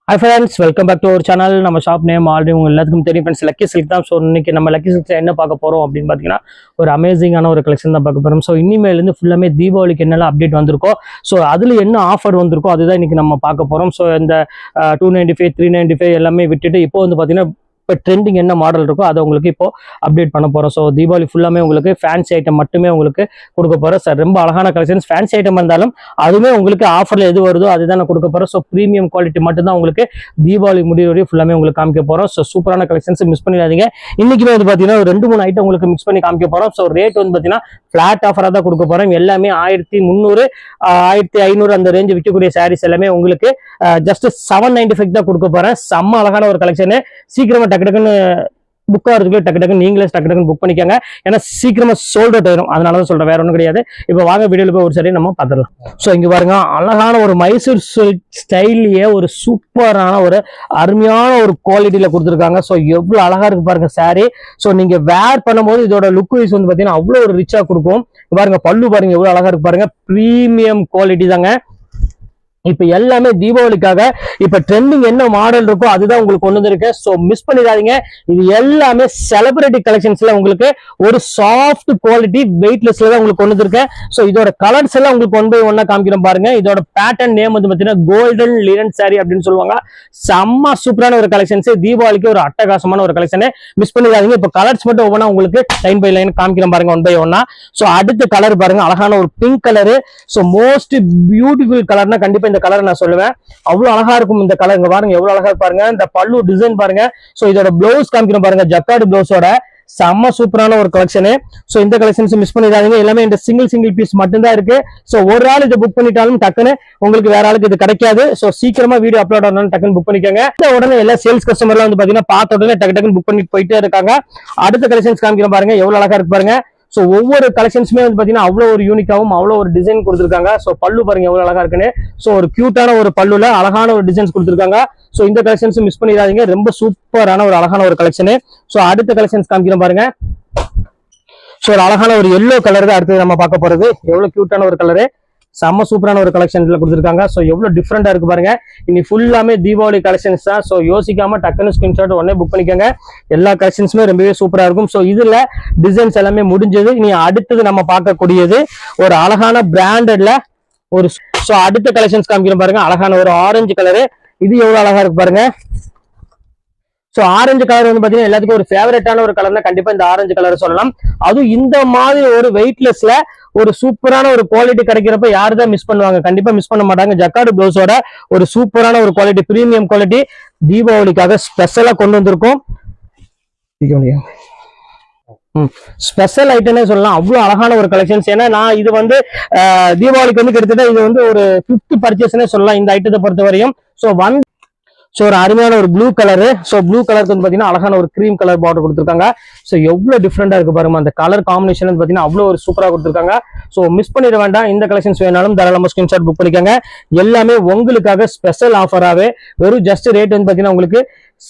Hi friends, welcome back to our channel. நம்ம shop name already உங்க எல்லாத்துக்கும் தெரியும் ஃப்ரெண்ட்ஸ், லக்கி சில்க் தான். ஸோ இன்னைக்கு நம்ம லக்கி சில்க்ஸ் என்ன பார்க்க போறோம் அப்படின்னு பார்த்தீங்கன்னா, ஒரு அமேசிங்கான ஒரு கலெக்ஷன் தான் பார்க்க போறோம். ஸோ இனிமேலேருந்து ஃபுல்லாமே தீபாவளிக்கு என்னெல்லாம் அப்டேட் வந்திருக்கோ, ஸோ அதில் என்ன ஆஃபர் வந்திருக்கோ அதுதான் இன்னைக்கு நம்ம பார்க்க போறோம். ஸோ இந்த 295 395 எல்லாமே விட்டுட்டு இப்போ வந்து பார்த்தீங்கன்னா இப்போ ட்ரெண்டிங் என்ன மாடல் இருக்கோ அதை உங்களுக்கு இப்போ அப்டேட் பண்ண போகிறோம். ஸோ தீபாவளி ஃபுல்லாமே உங்களுக்கு ஃபேன்சி ஐட்டம் மட்டுமே உங்களுக்கு கொடுக்க போகிறோம். சார் ரொம்ப அழகான கலெக்ஷன்ஸ், ஃபேன்சி ஐட்டம் இருந்தாலும் அதுவுமே உங்களுக்கு ஆஃபரில் எது வருதோ அதுதான் நான் கொடுக்க போகிறோம். ஸோ ப்ரீமியம் குவாலிட்டி மட்டும்தான் உங்களுக்கு தீபாவளி முடிவு வரையும் ஃபுல்லாமே உங்களுக்கு காமிக்க போகிறோம். ஸோ சூப்பரான கலெக்ஷன்ஸ் மிஸ் பண்ணிடாதீங்க. இன்னைக்குமே வந்து பார்த்தீங்கன்னா ஒரு 2-3 ஐட்டம் உங்களுக்கு மிக்ஸ் பண்ணி காமிக்க போகிறோம். ஸோ ரேட் வந்து பார்த்தீங்கன்னா ஃபிளாட் ஆஃபராக தான் கொடுக்க போகிறோம். எல்லாமே 1300 1500 அந்த ரேஞ்சு விற்கக்கூடிய சாரீஸ் எல்லாமே உங்களுக்கு ஜஸ்ட் 795 தான் கொடுக்க போகிறேன். செம்ம அழகான ஒரு கலெக்ஷனு. சீக்கிரமா டக்கு டக்குன்னு புக் ஆகிறதுக்கு டக்கு நீங்களே டக்கு டக்குன்னு புக் பண்ணிக்கோங்க. ஏன்னா சீக்கிரமா சோல்ட் அவுட் ஆயிரும். அதனால தான் சொல்றேன், வேற ஒன்றும் கிடையாது. இப்போ வாங்க வீடியோல போய் ஒரு சரி நம்ம பார்த்துடலாம். ஸோ இங்க பாருங்க, அழகான ஒரு மைசூர் சில்க் ஸ்டைல்லையே ஒரு சூப்பரான ஒரு அருமையான ஒரு குவாலிட்டியில கொடுத்துருக்காங்க. ஸோ எவ்வளவு அழகா இருக்கு பாருங்க சாரி. ஸோ நீங்க வேர் பண்ணும்போது இதோட லுக் வைஸ் வந்து பாத்தீங்கன்னா அவ்வளோ ஒரு ரிச்சா கொடுக்கும். பாருங்க பல்லு பாருங்க எவ்வளவு அழகா இருக்கு பாருங்க. பிரீமியம் குவாலிட்டி தாங்க. இப்ப எல்லாமே தீபாவளிக்காக இப்ப ட்ரெண்டிங் என்ன மாடல் இருக்கோ அதுதான் உங்களுக்கு கொண்டு வந்திருக்கு. ஸோ மிஸ் பண்ணிடாதீங்க. இது எல்லாமே செலிபிரிட்டி கலெக்ஷன்ஸ்ல உங்களுக்கு ஒரு சாஃப்ட் குவாலிட்டி வெயிட்லெஸ்ல தான் உங்களுக்கு கொண்டு வந்திருக்கேன். ஸோ இதோட கலர்ஸ் எல்லாம் உங்களுக்கு 1 by 1 காமிக்கிறோம் பாருங்க. இதோட பேட்டர்ன் நேம் வந்து பாத்தீங்கன்னா கோல்டன் லினன் சாரி அப்படின்னு சொல்லுவாங்க. செம்ம சூப்பரான ஒரு கலெக்ஷன்ஸ், தீபாவளிக்கு ஒரு அட்டகாசமான ஒரு கலெக்ஷன். மிஸ் பண்ணிடாதீங்க. இப்ப கலர்ஸ் மட்டும் ஒவ்வொன்றா உங்களுக்கு லைன் பை லைன் காமிக்கிறோம் பாருங்க, 1 by 1. ஸோ அடுத்த கலர் பாருங்க, அழகான ஒரு pink colour. So most beautiful கலர்னா கண்டிப்பா இந்த கலர் நான் சொல்லுவேன். அவ்வளவு அழகா இருக்கும் இந்த கலர். இங்க பாருங்க எவ்வளவு அழகா பாருங்க. இந்த பல்லு டிசைன் பாருங்க. சோ இதோட பிளவுஸ் காமிக்கிறோம் பாருங்க, ஜக்கார்டு பிளவுஸோட செம்ம சூப்பரான ஒரு கலெக்ஷன். சோ இந்த கலெக்ஷன்ஸ் மிஸ் பண்ணிடாதீங்க. எல்லாமே இந்த சிங்கிள் பீஸ் மட்டும் தான் இருக்கு. சோ ஒரு ஆள் இதை புக் பண்ணிட்டாலும் டக்குன்னு உங்களுக்கு வேற ஆளுக்கு இது கிடைக்காது. சோ சீக்கிரமா வீடியோ அப்லோட் ஆனாலும் டக்குன்னு புக் பண்ணிக்கோங்க. உடனே எல்லா சேல்ஸ் கஸ்டமர்லாம் வந்து பாத்தீங்கன்னா பார்த்த உடனே டக்குன்னு புக் பண்ணிட்டு போயிட்டே இருக்காங்க. அடுத்த கலெக்ஷன்ஸ் காமிக்கிறோம் பாருங்க, எவ்வளவு அழகா இருக்கு பாருங்க. ஸோ ஒவ்வொரு கலெக்ஷன்ஸுமே வந்து பார்த்தீங்கன்னா அவ்வளோ ஒரு யூனிக்காகவும் அவ்வளோ ஒரு டிசைன் கொடுத்துருக்காங்க. ஸோ பல்லு பாருங்க எவ்வளோ அழகா இருக்குன்னு. ஸோ ஒரு கியூட்டான ஒரு பல்லுல அழகான ஒரு டிசைன்ஸ் கொடுத்துருக்காங்க. ஸோ இந்த கலெக்ஷன்ஸ் மிஸ் பண்ணிடாதீங்க. ரொம்ப சூப்பரான ஒரு அழகான ஒரு கலெக்ஷனு. ஸோ அடுத்த கலெக்ஷன்ஸ் காமிக்கிறோம் பாருங்க. ஸோ ஒரு அழகான ஒரு எல்லோ கலர் தான் அடுத்தது நம்ம பார்க்க போறது. எவ்வளோ கியூட்டான ஒரு கலரு, செம்ம சூப்பரான ஒரு கலெக்ஷன்ல கொடுத்துருக்காங்க. ஸோ எவ்வளவு டிஃப்ரெண்டா இருக்கு பாருங்க. இனி ஃபுல்லாமே தீபாவளி கலெக்ஷன்ஸ் தான். ஸோ யோசிக்காம டக்குன்னு ஸ்கிரீன்ஷாட் உடனே புக் பண்ணிக்கோங்க. எல்லா கலெக்ஷன்ஸுமே ரொம்பவே சூப்பரா இருக்கும். ஸோ இதுல டிசைன்ஸ் எல்லாமே முடிஞ்சது. இனி அடுத்தது நம்ம பார்க்கக்கூடியது ஒரு அழகான பிராண்டட்ல ஒரு. ஸோ அடுத்த கலெக்ஷன்ஸ் காமிக்கிறோம் பாருங்க, அழகான ஒரு ஆரஞ்சு கலரு. இது எவ்வளவு அழகா இருக்கு பாருங்க. ஸோ ஆரஞ்சு கலர் வந்து பாத்தீங்கன்னா எல்லாத்துக்கும் ஒரு ஃபேவரட்டான ஒரு கலர்னா கண்டிப்பா இந்த ஆரஞ்சு கலர் சொல்லலாம். அதுவும் இந்த மாதிரி ஒரு வெயிட்லெஸ்ல ஒரு சூப்பரான ஒரு குவாலிட்டி கிடைக்கிறப்ப யாரு தான் மிஸ் பண்ணுவாங்க? கண்டிப்பா மிஸ் பண்ண மாட்டாங்க. ஜக்கார்டு பிளவுஸோட ஒரு சூப்பரான ஒரு குவாலிட்டி, பிரீமியம் குவாலிட்டி தீபாவளிக்காக ஸ்பெஷலா கொண்டு வந்திருக்கோம். ஸ்பெஷல் ஐட்டம்னே சொல்லலாம். அவ்வளவு அழகான ஒரு கலெக்ஷன்ஸ். ஏன்னா நான் இது வந்து தீபாவளிக்கு வந்து கிட்டத்தட்ட இது வந்து ஒரு 5th பர்ச்சேஸ்னே சொல்லலாம் இந்த ஐட்டத்தை பொறுத்த வரையும். ஸோ ஒரு அருமையான ஒரு ப்ளூ கலரு. ஸோ ப்ளூ கலருக்கு வந்து பார்த்தீங்கன்னா அழகான ஒரு கிரீம் கலர் பார்டர் கொடுத்துருக்காங்க. ஸோ எவ்வளோ டிஃப்ரெண்டா இருக்கு பாருங்க. அந்த கலர் காம்பினேஷன் வந்து பார்த்தீங்கன்னா அவ்வளோ ஒரு சூப்பராக கொடுத்துருக்காங்க. ஸோ மிஸ் பண்ணிட வேண்டாம். இந்த கலெக்ஷன்ஸ் வேணாலும் தாராளமாக ஸ்கிரீன்ஷாட் புக் பண்ணிக்கோங்க. எல்லாமே உங்களுக்காக ஸ்பெஷல் ஆஃபராகவே வெறும் ஜஸ்ட் ரேட் வந்து பார்த்தீங்கன்னா உங்களுக்கு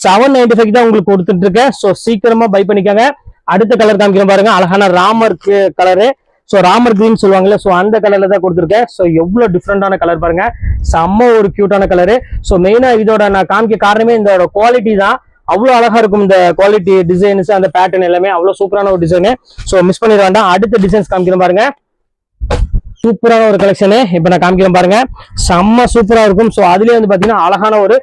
795 தான் உங்களுக்கு கொடுத்துட்டு இருக்கேன். ஸோ சீக்கிரமா பை பண்ணிக்கோங்க. அடுத்த கலர் காமிக்கிறோம் பாருங்க, அழகான Ramar colour. So Ramar green சொல்லுவாங்கல்ல, ஸோ அந்த கலர்ல தான் கொடுத்துருக்கேன். ஸோ எவ்வளவு டிஃப்ரெண்டான கலர் பாருங்க, செம்ம ஒரு கியூட்டான கலரு. ஸோ மெயினா இதோட நான் காமிக்க காரணமே இதோட குவாலிட்டி தான். அவ்வளவு அழகா இருக்கும் இந்த குவாலிட்டி, டிசைன்ஸ், அந்த பேட்டர்ன் எல்லாமே அவ்வளவு சூப்பரான ஒரு டிசைனு. ஸோ மிஸ் பண்ணிட வேண்டாம். அடுத்த டிசைன்ஸ் காமிக்கிறேன் பாருங்க, சூப்பரான ஒரு கலெக்ஷனு. இப்ப நான் காமிக்கிறேன் பாருங்க, செம்ம சூப்பரா இருக்கும். ஸோ அதுலயே வந்து பாத்தீங்கன்னா அழகான ஒரு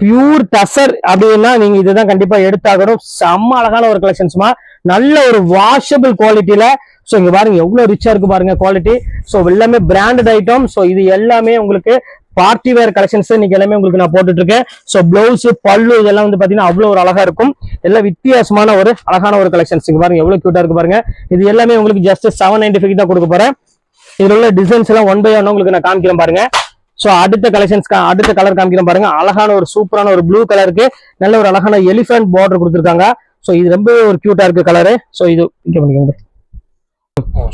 பியூர் டசர் அப்படின்னா நீங்க இதுதான் கண்டிப்பா எடுத்தாகணும். செம்ம அழகான ஒரு கலெக்ஷன்ஸ்மா, நல்ல ஒரு வாஷபிள் குவாலிட்டியில. ஸோ இங்க பாருங்க எவ்வளவு ரிச்சா இருக்கு பாருங்க குவாலிட்டி. ஸோ எல்லாமே பிராண்டட் ஐட்டம். ஸோ இது எல்லாமே உங்களுக்கு பார்ட்டி வேர் கலெக்ஷன்ஸ் இன்னைக்கு எல்லாமே உங்களுக்கு நான் போட்டுட்டு இருக்கேன். ஸோ பிளவுஸ், பல்லு இதெல்லாம் வந்து பாத்தீங்கன்னா அவ்வளவு ஒரு அழகா இருக்கும். எல்லாம் வித்தியாசமான ஒரு அழகான ஒரு கலெக்ஷன்ஸ். இங்க பாருங்க எவ்வளவு கியூட்டா இருக்கு பாருங்க. இது எல்லாமே உங்களுக்கு ஜஸ்ட் 795 தான் கொடுக்க போறேன். இதுல உள்ள டிசைன்ஸ் எல்லாம் 1 by 1 உங்களுக்கு நான் காமிக்கிறேன் பாருங்க. ஸோ அடுத்த கலெக்ஷன்ஸ், அடுத்த கலர் காமிக்கிறேன் பாருங்க, அழகான ஒரு சூப்பரான ஒரு ப்ளூ கலருக்கு நல்ல ஒரு அழகான எலிஃபென்ட் பார்டர் கொடுத்துருக்காங்க. ஸோ இது ரொம்ப ஒரு கியூட்டா இருக்கு கலரு. ஸோ இது இங்க பண்ணிக்கோங்க.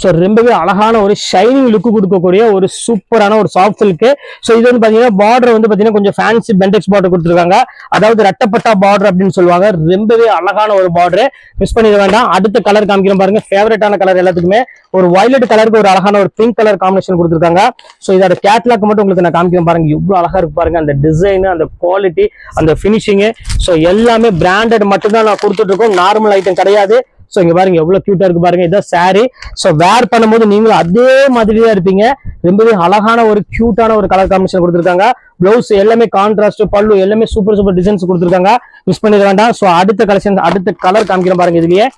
ஸோ ரொம்பவே அழகான ஒரு ஷைனிங் லுக் கொடுக்கக்கூடிய ஒரு சூப்பரான ஒரு சாஃப்ட் சில்க். ஸோ இது வந்து பாத்தீங்கன்னா பார்டர் வந்து பாத்தீங்கன்னா கொஞ்சம் ஃபேன்சி பென்டெக்ஸ் பார்டர் கொடுத்துருக்காங்க, அதாவது ரெட்டப்பட்டா பார்டர் அப்படின்னு சொல்லுவாங்க. ரொம்பவே அழகான ஒரு பார்டர், மிஸ் பண்ணிட வேண்டாம். அடுத்த கலர் காமிக்கிறோம் பாருங்க, ஃபேவரட்டான கலர் எல்லாத்துக்குமே. ஒரு வயலட் கலருக்கு ஒரு அழகான ஒரு பிங்க் கலர் காம்பினேஷன் கொடுத்துருக்காங்க. ஸோ இதோட கேட்லாக் மட்டும் உங்களுக்கு நான் காமிக்கிறேன் பாருங்க, எவ்வளவு அழகா இருக்கு பாருங்க. அந்த டிசைன், அந்த குவாலிட்டி, அந்த பினிஷிங், ஸோ எல்லாமே பிராண்டட் மட்டும் தான் நான் கொடுத்துட்டு இருக்கோம், நார்மல் ஐட்டம் கிடையாது. சோ இங்க பாருங்க எவ்வளவு கியூட்டா இருக்கு பாருங்க, இதான் சாரி. சோ வேர் பண்ணும்போது நீங்களும் அதே மாதிரி தான் இருப்பீங்க. ரொம்பவே அழகான ஒரு கியூட்டான ஒரு கலர் காம்பினேஷன் கொடுத்துருக்காங்க. பிளவுஸ் எல்லாமே கான்ட்ராஸ்ட், பல்லு எல்லாமே சூப்பர் சூப்பர் டிசைன்ஸ் கொடுத்துருக்காங்க, மிஸ் பண்ணிட வேண்டாம். சோ அடுத்த கலெக்ஷன், அடுத்த கலர் காமிக்கிறேன் பாருங்க இதுலயே.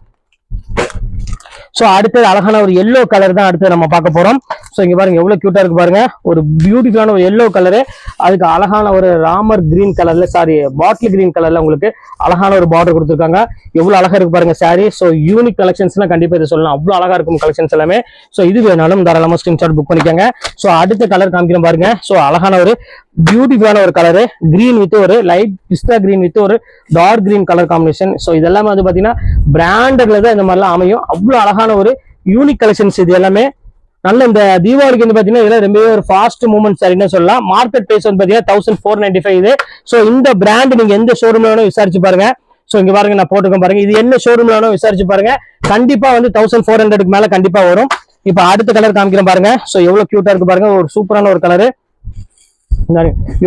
சோ அடுத்தது அழகான ஒரு எல்லோ கலர் தான் அடுத்து நம்ம பார்க்க போறோம். சோ இங்க பாருங்க எவ்வளவு கியூட்டா இருக்கு பாருங்க, ஒரு பியூட்டிஃபுல்லான ஒரு எல்லோ கலரு, அதுக்கு அழகான ஒரு ராமர் கிரீன் கலர்ல, சாரி பாட்டில் கிரீன் கலர்ல உங்களுக்கு அழகான ஒரு பார்டர் கொடுத்துருக்காங்க. எவ்வளவு அழகா இருக்கு பாருங்க சாரி. சோ யூனிக் கலெக்ஷன்ஸ்லாம் கண்டிப்பா இதை சொல்லலாம், அவ்வளவு அழகா இருக்கும் கலெக்ஷன்ஸ் எல்லாமே. சோ இது வேணாலும் தாராளமா ஸ்கிரீன்ஷாட் புக் பண்ணிக்கோங்க. சோ அடுத்த கலர் காமிக்கிறேன் பாருங்க. சோ அழகான ஒரு பியூட்டிஃபுல்லான ஒரு கலரு, கிரீன் வித் ஒரு லைட் பிஸ்தா கிரீன் வித் ஒரு dark green colour combination. So இதெல்லாமே வந்து பாத்தீங்கன்னா பிராண்டட்ல தான் இந்த மாதிரிலாம் அமையும். அவ்வளவு அழகான ஒரு யூனிக் கலெக்ஷன்ஸ் இது எல்லாமே. நல்ல இந்த தீபாவளிக்கு வந்து பாத்தீங்கன்னா இதெல்லாம் ரொம்பவே ஒரு ஃபாஸ்ட் மூவ்மெண்ட் சரின்னு சொல்லலாம். மார்க்கெட் பிரைஸ் வந்து பாத்தீங்கன்னா 1495 இது. சோ இந்த பிராண்ட் நீங்க எந்த ஷோரூம்ல வேணும் விசாரிச்சு பாருங்க. சோ இங்க பாருங்க நான் போட்டுக்கேன் பாருங்க, இது என்ன ஷோரூம்ல வேணும் விசாரிச்சு பாருங்க, கண்டிப்பா வந்து 1400க்கு மேல கண்டிப்பா வரும். இப்ப அடுத்த கலர் காமிக்கிறேன் பாருங்க. சோ எவ்வளவு கியூட்டா இருக்கு பாருங்க, ஒரு சூப்பரான ஒரு கலரு,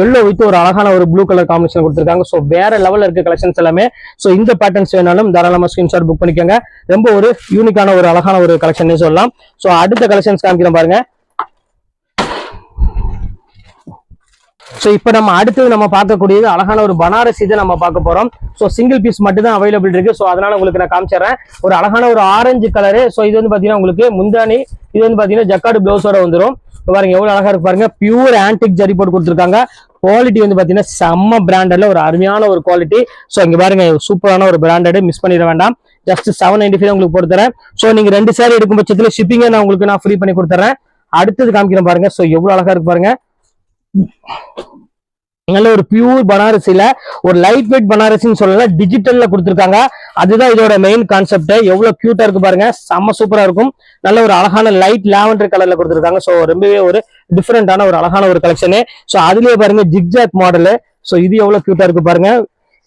எல்லோ வித் ஒரு அழகான ஒரு ப்ளூ கலர் காம்பினேஷன் கொடுத்துருக்காங்க. ஸோ வேற லெவல்ல இருக்க கலெக்ஷன்ஸ் எல்லாமே. ஸோ இந்த பேட்டர்ன்ஸ் வேணாலும் தாராளமா ஸ்கிரீன்ஷாட் புக் பண்ணிக்கோங்க. ரொம்ப ஒரு யூனிக்கான ஒரு அழகான ஒரு கலெக்ஷன் சொல்லலாம். ஸோ அடுத்த கலெக்ஷன்ஸ் காமிக்கிறேன் பாருங்க. ஸோ இப்போ நம்ம அடுத்தது நம்ம பார்க்கக்கூடியது அழகான ஒரு பனாரசி இதை நம்ம பார்க்க போறோம். ஸோ சிங்கிள் பீஸ் மட்டும் தான் அவைலபிள் இருக்கு. ஸோ அதனால உங்களுக்கு நான் காமிச்சிடுறேன். ஒரு அழகான ஒரு ஆரஞ்சு கலரு. ஸோ இது வந்து பாத்தீங்கன்னா உங்களுக்கு முந்தானி, இது வந்து பாத்தீங்கன்னா ஜக்கார்டு பிளவுஸோட வந்துடும். பாருங்க எவ்வளவு அழகா இருக்கு பாருங்க, பியூர் ஆன்டிக் ஜரி போட்டு கொடுத்துருக்காங்க. குவாலிட்டி வந்து பாத்தீங்கன்னா செம்ம பிராண்டட்ல ஒரு அருமையான ஒரு குவாலிட்டி. ஸோ இங்க பாருங்க சூப்பரான ஒரு பிராண்டட், மிஸ் பண்ணிட வேண்டாம். ஜஸ்ட் 795 உங்களுக்கு போட்டு தரேன். ஸோ நீங்க 2 சாரி எடுக்கும் பட்சத்துல ஷிப்பிங்கை நான் உங்களுக்கு ஃப்ரீ பண்ணி கொடுத்துறேன். அடுத்தது காமிக்கிறேன் பாருங்க. ஸோ எவ்வளவு அழகா இருக்கு பாருங்க, நல்ல ஒரு பியூர் பனாரசில ஒரு லைட் வெயிட் பனாரசின்னு சொல்லலாம், டிஜிட்டல்ல கொடுத்துருக்காங்க. அதுதான் இதோட மெயின் கான்செப்ட். எவ்வளவு கியூட்டா இருக்கு பாருங்க, செம்ம சூப்பரா இருக்கும். நல்ல ஒரு அழகான லைட் லாவெண்டர் கலர்ல கொடுத்துருக்காங்க. ஸோ ரொம்பவே ஒரு டிஃபரெண்டான ஒரு அழகான ஒரு கலெக்ஷனு. ஸோ அதுலயே பாருங்க ஜிக்ஜாக் மாடலு. ஸோ இது எவ்வளவு கியூட்டா இருக்கு பாருங்க.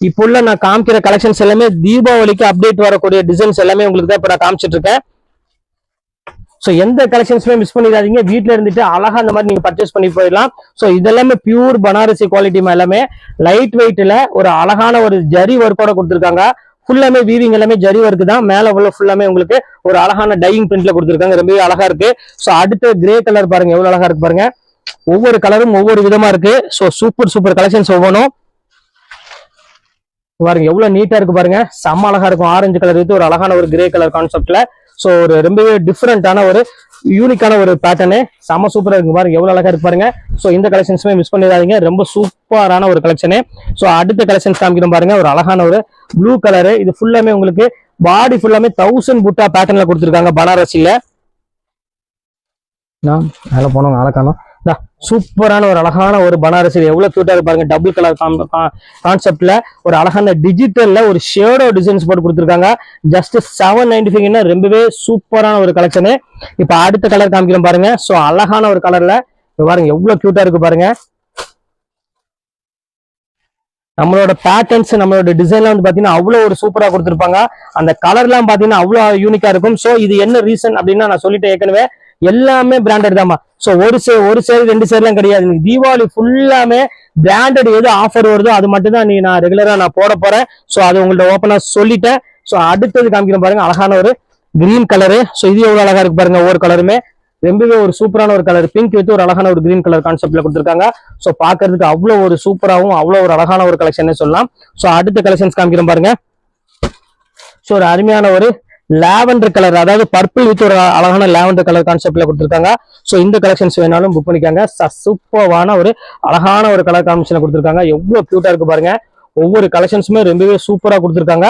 இப்போ உள்ள நான் காமிக்கிற கலெக்ஷன்ஸ் எல்லாமே தீபாவளிக்கு அப்டேட் வரக்கூடிய டிசைன்ஸ் எல்லாமே உங்களுக்கு தான் இப்போ நான் காமிச்சிட்டு இருக்கேன். ஸோ எந்த கலெக்ஷன்ஸுமே மிஸ் பண்ணிடாதீங்க. வீட்டில் இருந்துட்டு அழகா அந்த மாதிரி நீங்க பர்ச்சேஸ் பண்ணி போயிடலாம். ஸோ இதெல்லாமே பியூர் பனாரசி குவாலிட்டி எல்லாமே லைட் வெயிட்ல ஒரு அழகான ஒரு ஜரி ஒர்க்கோட கொடுத்துருக்காங்க. ஃபுல்லாமே வீவிங் எல்லாமே ஜரி ஒர்க் தான். மேல உள்ள ஃபுல்லாமே உங்களுக்கு ஒரு அழகான டையிங் பிரிண்ட்ல கொடுத்துருக்காங்க, ரொம்பவே அழகா இருக்கு. ஸோ அடுத்த கிரே கலர் பாருங்க எவ்வளவு அழகா இருக்கு பாருங்க. ஒவ்வொரு கலரும் ஒவ்வொரு விதமா இருக்கு. ஸோ சூப்பர் சூப்பர் கலெக்ஷன்ஸ் ஒவ்வொன்றும் பாருங்க எவ்வளவு நீட்டா இருக்கு பாருங்க, செம்ம அழகா இருக்கும். ஆரஞ்சு கலர் வித் ஒரு அழகான ஒரு கிரே கலர் கான்செப்ட்ல. ஸோ ஒரு ரொம்பவே டிஃப்ரெண்டான ஒரு யூனிக்கான ஒரு பேட்டர்னு, செம்ம சூப்பரா இருக்கு பாருங்க, எவ்வளவு அழகா இருக்கு பாருங்க. ஸோ இந்த கலெக்ஷன்ஸுமே மிஸ் பண்ணிடாதீங்க, ரொம்ப சூப்பரான ஒரு கலெக்ஷனு. ஸோ அடுத்த கலெக்ஷன்ஸ் காமிக்கிறோம் பாருங்க. ஒரு அழகான ஒரு ப்ளூ கலரு, இது ஃபுல்லாமே உங்களுக்கு பாடி ஃபுல்லாமே 1000 புட்டா பேட்டர்ன்ல கொடுத்துருக்காங்க பனாரசில. மேல போனோம் அழகான சூப்பரான ஒரு அழகான ஒரு பனாரசி, எவ்வளவு கியூட்டா இருக்கு பாருங்க. டபுள் கலர் கான்செப்ட்ல ஒரு அழகான டிஜிட்டல்ல ஒரு ஷேடோ டிசைன்ஸ் போட்டு கொடுத்துருக்காங்க. ஜஸ்ட் 795 ரொம்பவே சூப்பரான ஒரு கலெக்ஷனு. இப்ப அடுத்த கலர் காமிக்கிறோம் பாருங்க. சோ அழகான ஒரு கலர்ல பாருங்க எவ்வளவு கியூட்டா இருக்கு பாருங்க. நம்மளோட பேட்டர்ன்ஸ் நம்மளோட டிசைன்லாம் வந்து பாத்தீங்கன்னா அவ்வளவு ஒரு சூப்பரா கொடுத்துருப்பாங்க. அந்த கலர்லாம் பாத்தீங்கன்னா அவ்வளவு யூனிக்கா இருக்கும். சோ இது என்ன ரீசன் அப்படின்னா நான் சொல்லிட்டு ஏற்கனவே எல்லாமே பிராண்டட் தான்மா. சோ ஒரு சேரி 2 சேரிலாம் கிடையாது. தீபாவளி ஃபுல்லாமே பிராண்டட் எது ஆஃபர் வருதோ அது மட்டும் தான் நான் ரெகுலரா நான் போட போறேன். சோ அது உங்கள்ட்ட ஓப்பனா சொல்லிட்டேன். சோ அடுத்தது காமிக்கிறேன் பாருங்க, அழகான ஒரு கிரீன் கலரு. சோ இது எவ்வளவு அழகா இருக்கு பாருங்க, ஒவ்வொரு கலருமே ரொம்பவே ஒரு சூப்பரான ஒரு கலர். பிங்க் வித் ஒரு அழகான ஒரு கிரீன் கலர் கான்செப்ட்ல கொடுத்துருக்காங்க. சோ பாக்குறதுக்கு அவ்வளவு ஒரு சூப்பராகவும் அவ்வளவு ஒரு அழகான ஒரு கலெக்ஷன் சொல்லலாம். சோ அடுத்த கலெக்ஷன்ஸ் காமிக்கிறேன் பாருங்க. சோ ஒரு அருமையான ஒரு லாவெண்டர் கலர், அதாவது பர்பிள் வித் ஒரு அழகான லாவெண்டர் கலர் கான்செப்ட்ல கொடுத்துருக்காங்க. சோ இந்த கலெக்ஷன்ஸ் வேணாலும் புக் பண்ணிக்காங்க. சூப்பரான ஒரு அழகான ஒரு கலர் காம்பினேஷன் கொடுத்துருக்காங்க. எவ்வளவு கியூட்டா இருக்கு பாருங்க. ஒவ்வொரு கலெக்ஷன்ஸுமே ரொம்பவே சூப்பரா கொடுத்துருக்காங்க.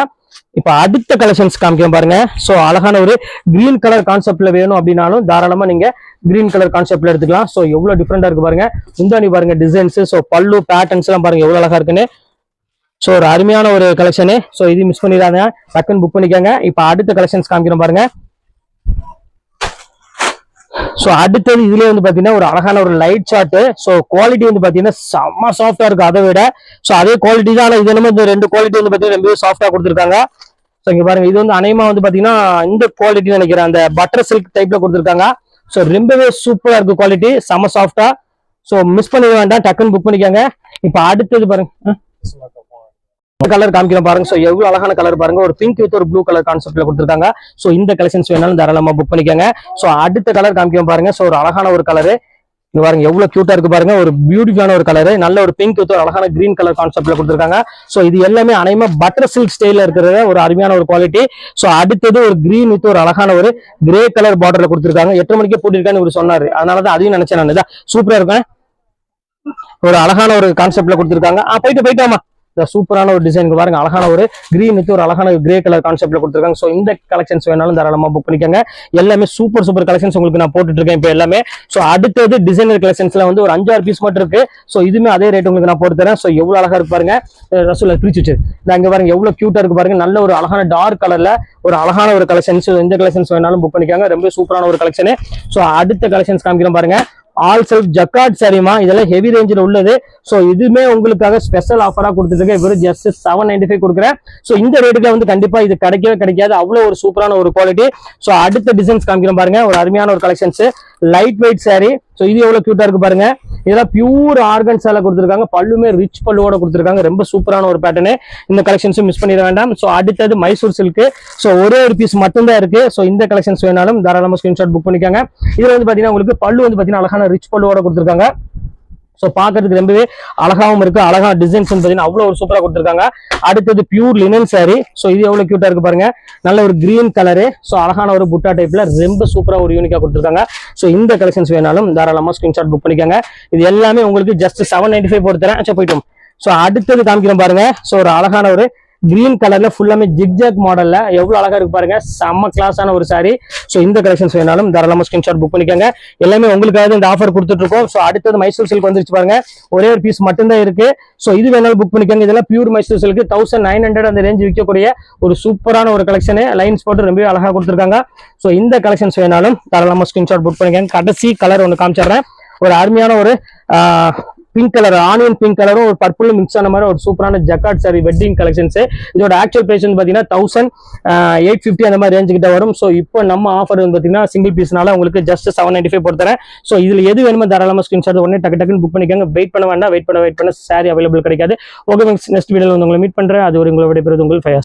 இப்ப அடுத்த கலெக்ஷன்ஸ் காமிக்கிறேன் பாருங்க. சோ அழகான ஒரு கிரீன் கலர் கான்செப்ட்ல வேணும் அப்படின்னாலும் தாராளமா நீங்க கிரீன் கலர் கான்செப்ட்ல எடுத்துக்கலாம். சோ எவ்வளவு டிஃபரெண்டா இருக்கு பாருங்க. முந்தானி பாருங்க டிசைன்ஸ், சோ பல்லு பேட்டர்ன்ஸ் எல்லாம் பாருங்க எவ்வளவு அழகா இருக்குன்னு. ஸோ ஒரு அருமையான ஒரு கலெக்ஷனு. ஸோ இது மிஸ் பண்ணிடாங்க, டக்குன்னு புக் பண்ணிக்கோங்க. இப்போ அடுத்த கலெக்ஷன்ஸ் காமிக்கிறோம் பாருங்க. ஸோ அடுத்தது இதுலேயே வந்து பார்த்தீங்கன்னா ஒரு அழகான ஒரு லைட் ஷார்ட். ஸோ குவாலிட்டி வந்து பார்த்தீங்கன்னா செம்ம சாஃப்டா இருக்கு அதை விட. ஸோ அதே குவாலிட்டி தான், ஆனால் இது என்னமோ இந்த 2 குவாலிட்டி வந்து பார்த்தீங்கன்னா ரொம்பவே சாஃப்டா கொடுத்துருக்காங்க. ஸோ இங்க பாருங்க, இது வந்து அநேகமா வந்து பார்த்தீங்கன்னா இந்த குவாலிட்டி நினைக்கிறேன், அந்த பட்டர் சில்க் டைப்ல கொடுத்துருக்காங்க. ஸோ ரொம்பவே சூப்பரா இருக்கு குவாலிட்டி, செம்ம சாஃப்டா. ஸோ மிஸ் பண்ணிட வேண்டாம், டக்குன்னு புக் பண்ணிக்கோங்க. இப்போ அடுத்தது பாருங்க, கலர் காமிக்கிறோம் பாருங்க. சோ எவ்வளவு அழகான கலர் பாருங்க, ஒரு பிங்க் வித் ஒரு ப்ளூ கலர் கான்செப்ட்ல கொடுத்துருக்காங்க. சோ இந்த கலெக்ஷன்ஸ் வேணாலும் தாராளமா புக் பண்ணிக்கோங்க. சோ அடுத்த கலர் காமிக்கிறோம் பாருங்க. சோ ஒரு அழகான ஒரு கலரு பாருங்க, எவ்வளவு கியூட்டா இருக்கு பாருங்க, ஒரு பியூட்டிஃபுல்லான ஒரு கலர், நல்ல ஒரு பிங்க் வித் ஒரு அழகான கிரீன் கலர் கான்செப்ட்ல கொடுத்துருக்காங்க. சோ இது எல்லாமே அனைமா பட்டர் சில்க் ஸ்டைல இருக்கிற ஒரு அருமையான ஒரு குவாலிட்டி. சோ அடுத்தது ஒரு கிரீன் வித் ஒரு அழகான ஒரு கிரே கலர் பார்டர்ல கொடுத்துருக்காங்க. 8 மணிக்கே போட்டிருக்கான்னு இவர் சொன்னாரு, அதனாலதான் அதையும் நினைச்சேன் நான். இதான் சூப்பரா இருக்கும், ஒரு அழகான ஒரு கான்செப்ட்ல கொடுத்துருக்காங்க. போயிட்டாமா, சூப்பரான ஒரு டிசைன் பாருங்க, அழகான ஒரு கிரீன் வித் ஒரு அழகான கிரே கலர் கான்செப்ட்ல கொடுத்துருக்காங்க. சோ இந்த கலெக்ஷன்ஸ் வேணாலும் தாராளமா புக் பண்ணிக்கோங்க. எல்லாமே சூப்பர் சூப்பர் கலெக்ஷன்ஸ் உங்களுக்கு நான் போட்டுட்டு இருக்கேன் இப்போ எல்லாமே. சோ அடுத்தது டிசைனர் கலெக்ஷன்ஸ்ல வந்து ஒரு 5-6 பீஸ் மட்டும் இருக்கு. சோ இதுமே அதே ரேட் உங்களுக்கு நான் போட்டு தரேன். சோ எவ்வளவு அழகா இருக்கு பாருங்க, ரசூல் பிரிச்சு வச்சு இங்க பாருங்க, எவ்வளவு கியூட்டா இருக்கு பாருங்க, நல்ல ஒரு அழகான டார்க் கலர்ல ஒரு அழகான ஒரு கலெக்ஷன்ஸ். இந்த கலெக்ஷன்ஸ் வேணாலும் புக் பண்ணிக்கோங்க, ரொம்ப சூப்பரான ஒரு கலெக்ஷன். சோ அடுத்த கலெக்ஷன்ஸ் காமிக்கிறோம் பாருங்க, ஆல் செல்ஃப் ஜக்கார்ட் சரிமா, இதெல்லாம் ஹெவி ரேஞ்சில் உள்ளது. ஸோ இதுவுமே உங்களுக்காக ஸ்பெஷல் ஆஃபரா கொடுத்துருக்கேன், வெறும் ஜஸ்ட் 795 கொடுக்குறேன். ஸோ இந்த ரேட்டுக்கு வந்து கண்டிப்பா இது கிடைக்கவே கிடைக்காது, அவ்வளோ ஒரு சூப்பரான ஒரு குவாலிட்டி. ஸோ அடுத்த டிசைன்ஸ் காமிக்கிறோம் பாருங்க, ஒரு அருமையான ஒரு collections, light weight sorry. So இது எவ்வளவு கியூட்டா இருக்கு பாருங்க, இதெல்லாம் பியூர் ஆர்கன்ஸால கொடுத்துருக்காங்க, பல்லுமே ரிச் பல்லுவோட கொடுத்துருக்காங்க, ரொம்ப சூப்பரான ஒரு பேட்டர்னு. இந்த கலெக்ஷன்ஸும் மிஸ் பண்ணிட வேண்டாம். ஸோ அடுத்தது மைசூர் சில்க். ஸோ ஒரே ஒரு பீஸ் மட்டும்தான் இருக்கு. ஸோ இந்த கலெக்ஷன்ஸ் வேணாலும் தாராளமாக ஸ்கிரீன்ஷாட் புக் பண்ணிக்காங்க. இதுல வந்து பாத்தீங்கன்னா உங்களுக்கு பல்லு வந்து பாத்தீங்கன்னா அழகான ரிச் பல்லுவோட கொடுத்துருக்காங்க. ஸோ பாக்குறதுக்கு ரொம்பவே அழகாவும் இருக்கு, அழகான டிசைன்ஸ் பாத்தீங்கன்னா அவ்வளவு ஒரு சூப்பரா கொடுத்துருக்காங்க. அடுத்தது பியூர் லினன் சாரி. ஸோ இது எவ்வளவு கியூட்டா இருக்கு பாருங்க, நல்ல ஒரு கிரீன் கலரு. ஸோ அழகான ஒரு புட்டா டைப்ல ரொம்ப சூப்பரா ஒரு யூனிக்கா கொடுத்துருக்காங்க. ஸோ இந்த கலெக்ஷன்ஸ் வேணாலும் தாராளமா ஸ்கிரீன்ஷாட் புக் பண்ணிக்கோங்க. இது எல்லாமே உங்களுக்கு ஜஸ்ட் 795 போட்டு தரேன். போயிட்டோம். ஸோ அடுத்தது காமிக்கிறோம் பாருங்க. ஸோ ஒரு அழகான ஒரு கிரீன் கலர்ல ஃபுல்லாமே ஜிக்ஜாக் மாடல்ல எவ்வளவு அழகா இருக்கு பாருங்க, செம்ம கிளாஸான ஒரு சாரி. சோ இந்த கலெக்ஷன்ஸ் வேணாலும் தாராளமா ஸ்கிரீன்ஷாட் புக் பண்ணிக்கோங்க. எல்லாமே உங்களுக்காக இந்த ஆஃபர் கொடுத்துட்டு இருக்கோம். சோ அடுத்தது மைசூர் சில்க் வந்துருச்சு பாருங்க, ஒரே ஒரு பீஸ் மட்டும்தான் இருக்கு. சோ இது வேணாலும் புக் பண்ணிக்கோங்க. இதெல்லாம் பியூர் மைசூர் சில்க் 1900 அந்த ரேஞ்ச் விற்கக்கூடிய ஒரு சூப்பரான ஒரு கலெக்ஷன், லைன்ஸ் போட்டு ரொம்ப அழகா கொடுத்துருக்காங்க. சோ இந்த கலெக்ஷன்ஸ் வேணாலும் தாராளமா ஸ்கிரீன்ஷாட் புக் பண்ணிக்கோங்க. கடைசி கலர் ஒன்று காமிச்சிடுறேன், ஒரு அருமையான ஒரு பிங்க் கலர், ஆனியன் பிங்க் கலரும் ஒரு பர்பிளும் மிக்ஸ் ஆன மாதிரி ஒரு சூப்பரான ஜக்கார்ட் சாரி வெட்டிங் கலெக்ஷன்ஸ். இதோட ஆக்சுவல் பிரைஸ் வந்து பாத்தீங்கன்னா 1850 அந்த மாதிரி ரேஞ்சு கிட்ட வரும். ஸோ இப்போ நம்ம ஆஃபர் வந்து பாத்தீங்கன்னா சிங்கிள் பீஸ்னால உங்களுக்கு ஜஸ்ட் 795 போட்டு தரேன். ஸோ இதுல எது வேணுமோ தாராளமா ஸ்கிரீன்ஷாட் உடனே டக்குன்னு புக் பண்ணிக்கோங்க. வெயிட் பண்ண வேண்டாம், வெயிட் பண்ண சாரி அவைலபிள் கிடைக்காது. ஓகே, நெக்ஸ்ட் வீடியோல வந்து உங்களை மீட் பண்றேன். அது ஒரு உங்களை விடைபெறுவது உங்கள் ஃபயாஸ்.